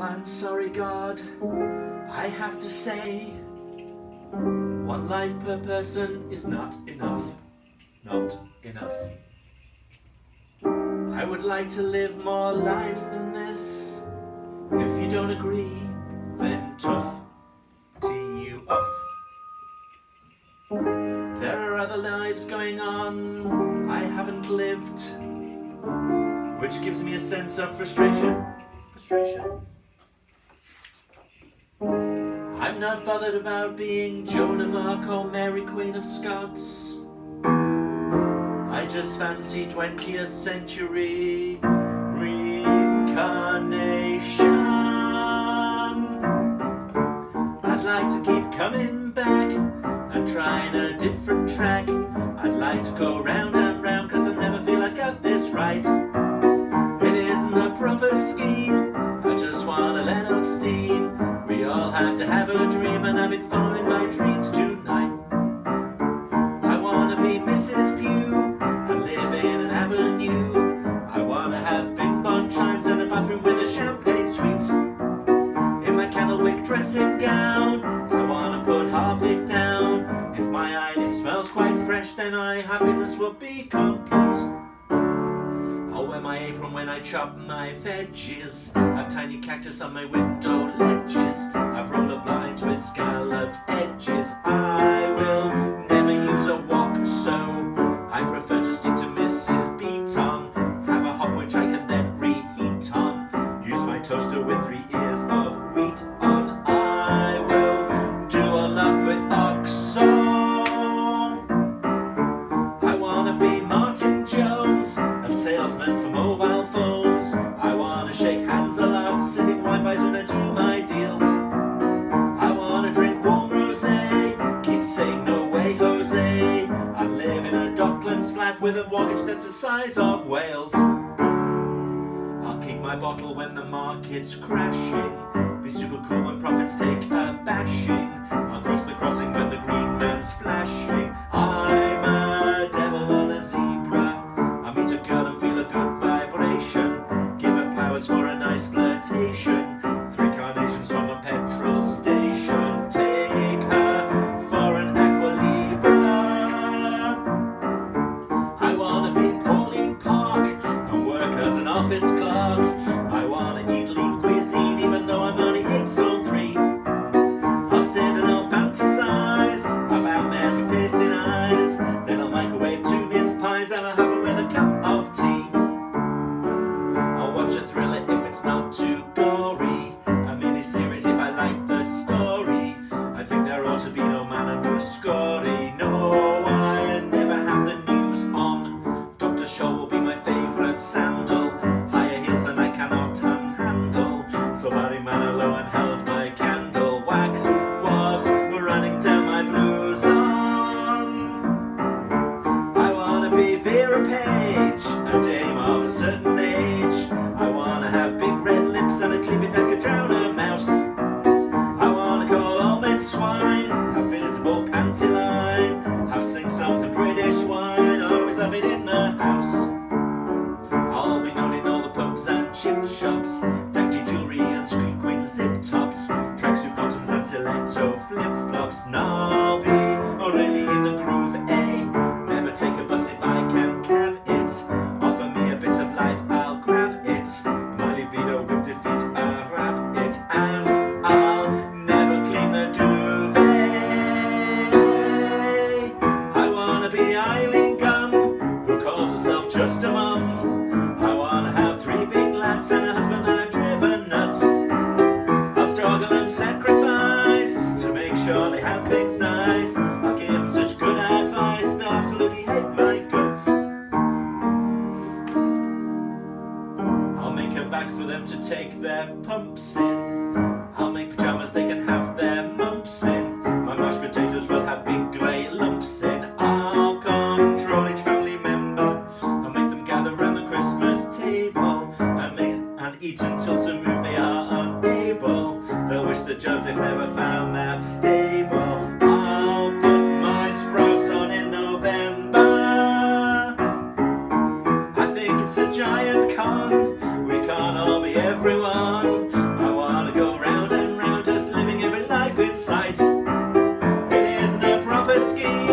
Well, I'm sorry, God, I have to say, one life per person is not enough. Not enough. I would like to live more lives than this. If you don't agree, then tough. Tee you off. There are other lives going on I haven't lived, which gives me a sense of frustration. I'm not bothered about being Joan of Arc or Mary Queen of Scots. I just fancy 20th century reincarnation. I'd like to keep coming back and trying a different track. I'd like to go round and round, cause I never feel I got this right. It isn't a proper scheme, I just wanna let off steam. We all have to have a dream, and I've been following my dreams tonight. I wanna be Mrs. Pugh and live in an avenue. I wanna have bing-bong chimes and a bathroom with a champagne suite. In my candlewick dressing gown, I wanna put Harpic down. If my eyelid smells quite fresh, then my happiness will be complete. I'll wear my apron when I chop my veggies. Have tiny cactus on my window ledges. Have roller blinds with scalloped edges. I will never use a wok, so I prefer to stick to Mrs. Beaton. Have a hob which I can then reheat on. Use my toaster with 3 ears of wheat on. I will do a lot with oxo. I wanna be Martin Jones, a salesman for mobile phones. I wanna shake hands a lot, sitting wine by Zuna, do my deals. I wanna drink warm rosé, keep saying no way Jose. I live in a Docklands flat with a mortgage that's the size of Wales. I'll keep my bottle when the market's crashing. Be super cool when profits take a bashing. I'll cross the crossing when the green man's flashing. I'm a devil on a zebra. I meet a girl and feel a good vibration. Give her flowers for a nice flirtation. 3 carnations from a petrol station. Take her for an aqua libra. I wanna be Pauline Park and work as an office clerk. I wanna eat lean cuisine even though I'm only 8 stone 3. I'll sit and I'll fantasize about men with piercing eyes. Then I'll microwave 2 mince pies and I'll have it with a cup of tea. I'll watch a thriller if it's not too gory. A mini-series if I like the story. I think there ought to be no man and no scory. No, I never have the news on. Dr. Shaw will be my favourite sandal. Higher heels than I cannot handle. So Barry Manilow and held my candle. Wax was running down my blues on. I wanna be Vera Page, a dame of a certain age. I wanna have big red lips and a cleavage that could drown a mouse. I wanna call all men swine, have visible panty line, have sing-songs of British wine, always have it in the house. I'll be known in all the pubs and chip shops, dangly jewellery and sequin zip tops, tracksuit bottoms and stiletto flip-flops. And I'll be really in the groove, eh? Never take a bus if I can cab it. Offer me a bit of life, I'll grab it. My libido would defeat a rabbit. And I'll never clean the duvet. I wanna be Eileen Gunn, who calls herself just a mum. I wanna have 3 big lads and a husband that I've driven nuts. I'll struggle and sacrifice to make sure they have things nice. I'll give them such good advice, they'll absolutely hate my guts. I'll make a bag for them to take their pumps in. I'll make pyjamas they can have their mumps in. My mashed potatoes will have big grey lumps in. I'll control each family member. I'll make them gather round the Christmas table and eat until to move they are unable. They'll wish that Joseph never found that stable. I'll put my sprouts on in November. I think it's a giant con. We can't all be everyone. I want whiskey.